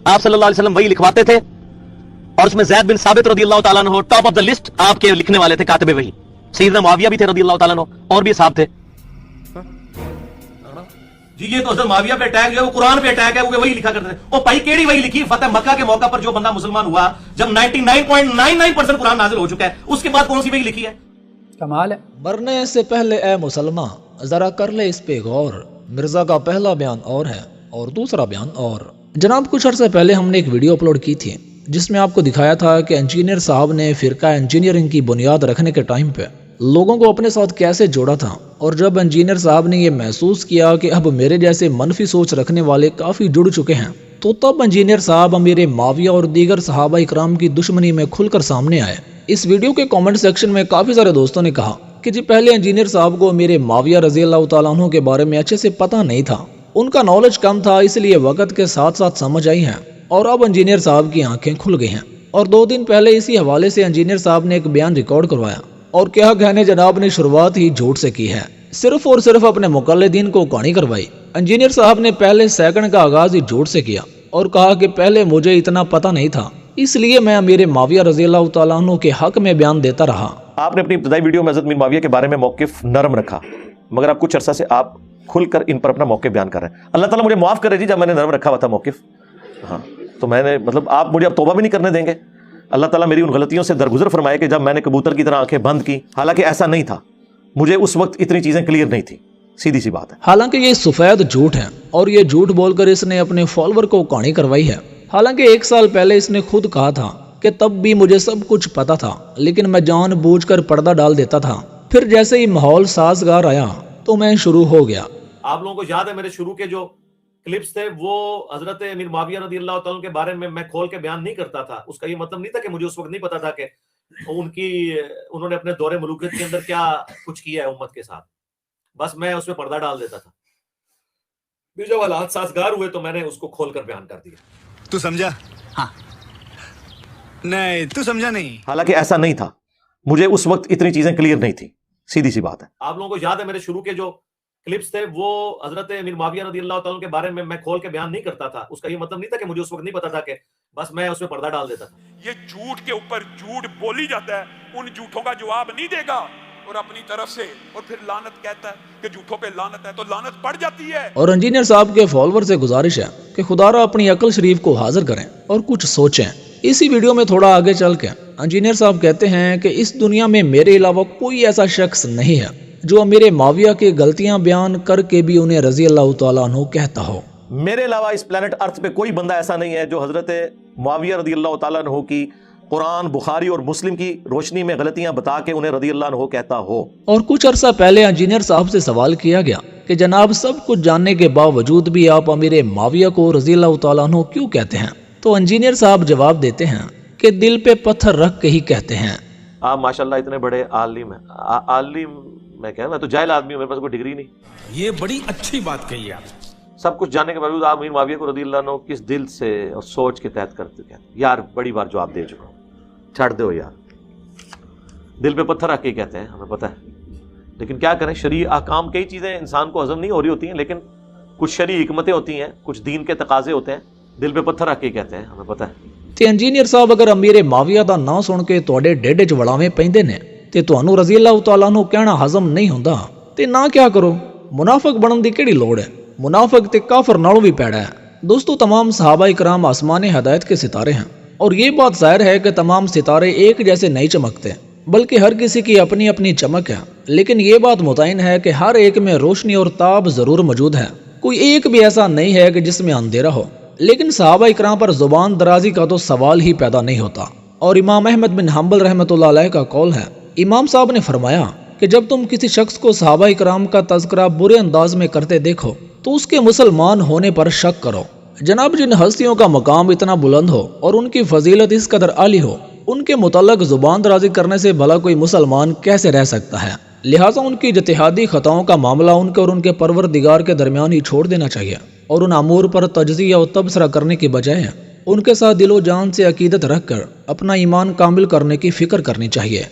آپ صلی اللہ علیہ وسلم وہی لکھواتے تھے اور اس میں زید بن ثابت رضی اللہ تعالیٰ عنہ ٹاپ آف دا لسٹ آپ کے لکھنے والے تھے، کاتب وحی۔ سیدنا معاویہ بھی تھے رضی اللہ تعالیٰ عنہ، اور بھی صاحب تھے۔ جی یہ تو حضرت معاویہ پہ اٹیک جو ہے وہ قرآن پہ اٹیک ہے، وہ وہی لکھا کرتے تھے۔ او بھائی کیڑی وہی لکھی؟ فتح مکہ کے موقع پر جو بندہ مسلمان ہوا، جب 99.99% قرآن نازل ہو چکا ہے، اس کے بعد کون سی وہی لکھی ہے؟ کمال ہے۔ مرنے سے پہلے اے مسلمان ذرا کر لے اس پہ غور، مرزا کا پہلا بیان اور ہے اور دوسرا بیان اور۔ جناب کچھ عرصے پہلے ہم نے ایک ویڈیو اپلوڈ کی تھی جس میں آپ کو دکھایا تھا کہ انجینئر صاحب نے فرقہ انجینئرنگ کی بنیاد رکھنے کے ٹائم پہ لوگوں کو اپنے ساتھ کیسے جوڑا تھا، اور جب انجینئر صاحب نے یہ محسوس کیا کہ اب میرے جیسے منفی سوچ رکھنے والے کافی جڑ چکے ہیں، تو تب انجینئر صاحب امیر معاویہ اور دیگر صحابہ اکرام کی دشمنی میں کھل کر سامنے آئے۔ اس ویڈیو کے کامنٹ سیکشن میں کافی سارے دوستوں نے کہا کہ جی پہلے انجینئر صاحب کو امیر معاویہ رضی اللہ تعالیٰ عنہ کے بارے میں اچھے سے پتہ نہیں تھا، ان کا نالج کم تھا، اس لیے وقت کے ساتھ ساتھ سمجھ آئی ہیں، اور اب انجینئر صاحب کی آنکھیں کھل گئی ہیں۔ اور 2 دن پہلے اسی حوالے سے انجینئر صاحب نے ایک بیان ریکارڈ کروایا، اور کیا کہنے جناب نے شروعات ہی جھوٹ سے کی ہے، صرف اور صرف اپنے مقلدین کو کہانی کروائی۔ انجینئر صاحب نے پہلے سیکنڈ کا آغاز ہی جھوٹ سے کیا اور کہا کہ پہلے مجھے اتنا پتہ نہیں تھا، اس لیے میں امیر معاویہ رضی اللہ تعالیٰ عنہ کے حق میں بیان دیتا رہا۔ آپ نے اپنی ابتدائی ویڈیو میں حضرت امیر معاویہ کے بارے میں موقف نرم رکھا، مگر اب کچھ عرصہ سے آپ کھل کر ان پر اپنا موقف بیان کر رہے ہیں۔ اللہ تعالیٰ مجھے معاف کرے جی جب میں نے نرم رکھا ہوا تھا موقف، ہاں تو میں نے آپ مجھے اب توبہ بھی نہیں کرنے دیں گے؟ اللہ تعالیٰ میری ان غلطیوں سے درگزر فرمائے کہ جب میں نے کبوتر کی طرح آنکھیں بند کی، حالانکہ ایسا نہیں تھا، مجھے اس وقت اتنی چیزیں کلیئر نہیں تھی، سیدھی سی بات ہے۔ حالانکہ یہ سفید جھوٹ ہے اور یہ جھوٹ بول کر اس نے اپنے فالوور کو کہانی کروائی ہے۔ حالانکہ 1 سال پہلے اس نے خود کہا تھا کہ تب بھی مجھے سب کچھ پتا تھا، لیکن میں جان بوجھ کر پردہ ڈال دیتا تھا، پھر جیسے ہی ماحول سازگار آیا تو میں شروع ہو گیا۔ آپ لوگوں کو یاد ہے میرے شروع کے جو کلپس تھے وہ حضرت امیر معاویہ رضی اللہ تعالیٰ کے بارے میں کھول کے بیان نہیں کرتا تھا۔ اس کا یہ مطلب نہیں تھا کہ مجھے اس وقت نہیں پتا تھا کہ انہوں نے اپنے دور ملوکیت کے اندر کیا کچھ کیا ہے امت کے ساتھ، بس میں اس میں پردہ ڈال دیتا تھا۔ پھر جب حالات سازگار ہوئے تو میں نے اس کو کھول کر بیان کر دیا۔ تو سمجھا؟ ہاں نہیں تو سمجھا نہیں۔ حالانکہ ایسا نہیں تھا، مجھے اس وقت اتنی چیزیں کلیئر نہیں تھی، سیدھی سی بات ہے۔ آپ لوگوں کو یاد ہے میرے شروع کے جو کلپس تھے وہ حضرت امیر معاویہ رضی اللہ تعالیٰ کے بارے میں کھول کے بیان نہیں کرتا تھا۔ اس کا یہ مطلب نہیں تھا کہ مجھے اس وقت نہیں پتا تھا کہ بس میں اس میں پردہ ڈال دیتا تھا۔ یہ جھوٹ کے اوپر جھوٹ بولی جاتا ہے، ان جھوٹوں کا جواب نہیں دے گا اور اپنی طرف سے اور پھر لعنت کہتا ہے کہ جھوٹوں پہ لعنت ہے، تو لعنت پڑ جاتی ہے۔ اور انجینئر صاحب کے فالوور سے گزارش ہے کہ خدا را اپنی عقل شریف کو حاضر کریں اور کچھ سوچیں۔ اسی ویڈیو میں تھوڑا آگے چل کے انجینئر صاحب کہتے ہیں کہ اس دنیا میں میرے علاوہ کوئی ایسا شخص نہیں ہے جو امیر معاویہ کی غلطیاں بیان کر کے بھی انہیں رضی اللہ تعالیٰ عنہ کہتا ہو۔ میرے علاوہ اس پلانٹ ارتھ پہ کوئی بندہ ایسا نہیں ہے جو حضرت معاویہ رضی اللہ تعالیٰ عنہ کی قرآن، بخاری اور مسلم کی روشنی میں غلطیاں بتا کے انہیں رضی اللہ عنہ کہتا ہو۔ اور کچھ عرصہ پہلے انجینئر صاحب سے سوال کیا گیا کہ جناب سب کچھ جاننے کے باوجود بھی آپ امیر معاویہ کو رضی اللہ تعالیٰ عنہ کیوں کہتے ہیں؟ تو انجینئر صاحب جواب دیتے ہیں کہ دل پہ پتھر رکھ کے ہی کہتے ہیں۔ آپ ماشاءاللہ اتنے بڑے عالم ہیں، عالم میں کہہ رہا ہوں، میں تو جاہل آدمی ہوں، میرے پاس کوئی ڈگری نہیں۔ یہ بڑی اچھی بات کہی آپ۔ سب کچھ جاننے کے باوجود آپ امیر معاویہ کو رضی اللہ عنہ کس دل سے اور سوچ کے تحت کرتے ہیں؟ یار بڑی بار جواب دے چکا ہوں، چھڑ دو یار، دل پہ پتھر رکھ کے کہتے ہیں، ہمیں پتہ ہے، لیکن کیا کریں، شرعی احکام کئی چیزیں انسان کو ہضم نہیں ہو رہی ہوتی ہیں، لیکن کچھ شرعی حکمتیں ہوتی ہیں، کچھ دین کے تقاضے ہوتے ہیں، دل پہ پتھر رکھ کے کہتے ہیں، ہمیں پتہ ہے۔ تے انجینئر صاحب اگر امیر معاویہ دا نا سن کے تواڈے ڈیڈ چ وڑاویں پیندے نے تے تانوں رضی اللہ تعالیٰ عنہ کہنا ہضم نہیں ہوندا تے نہ کیا کرو، منافق بنن دی کیڑی لوڑ ہے؟ منافق تے کافر نالوں بھی پیڑا ہے۔ دوستو تمام صحابہ اکرام آسمان ہدایت کے ستارے ہیں، اور یہ بات ظاہر ہے کہ تمام ستارے ایک جیسے نہیں چمکتے، بلکہ ہر کسی کی اپنی اپنی چمک ہے، لیکن یہ بات متعین ہے کہ ہر ایک میں روشنی اور تاب ضرور موجود ہے، کوئی ایک بھی ایسا نہیں ہے کہ جس میں اندھیرا ہو۔ لیکن صحابہ اکرام پر زبان درازی کا تو سوال ہی پیدا نہیں ہوتا، اور امام احمد بن حنبل رحمۃ اللہ علیہ کا قول ہے، امام صاحب نے فرمایا کہ جب تم کسی شخص کو صحابہ اکرام کا تذکرہ برے انداز میں کرتے دیکھو تو اس کے مسلمان ہونے پر شک کرو۔ جناب جن ہستیوں کا مقام اتنا بلند ہو اور ان کی فضیلت اس قدر عالی ہو، ان کے متعلق زبان درازی کرنے سے بھلا کوئی مسلمان کیسے رہ سکتا ہے؟ لہٰذا ان کی اجتہادی خطاؤں کا معاملہ ان کے اور ان کے پروردگار کے درمیان ہی چھوڑ دینا چاہیے، اور ان امور پر تجزیہ و تبصرہ کرنے کی بجائے ان کے ساتھ دل و جان سے عقیدت رکھ کر اپنا ایمان کامل کرنے کی فکر کرنی چاہیے۔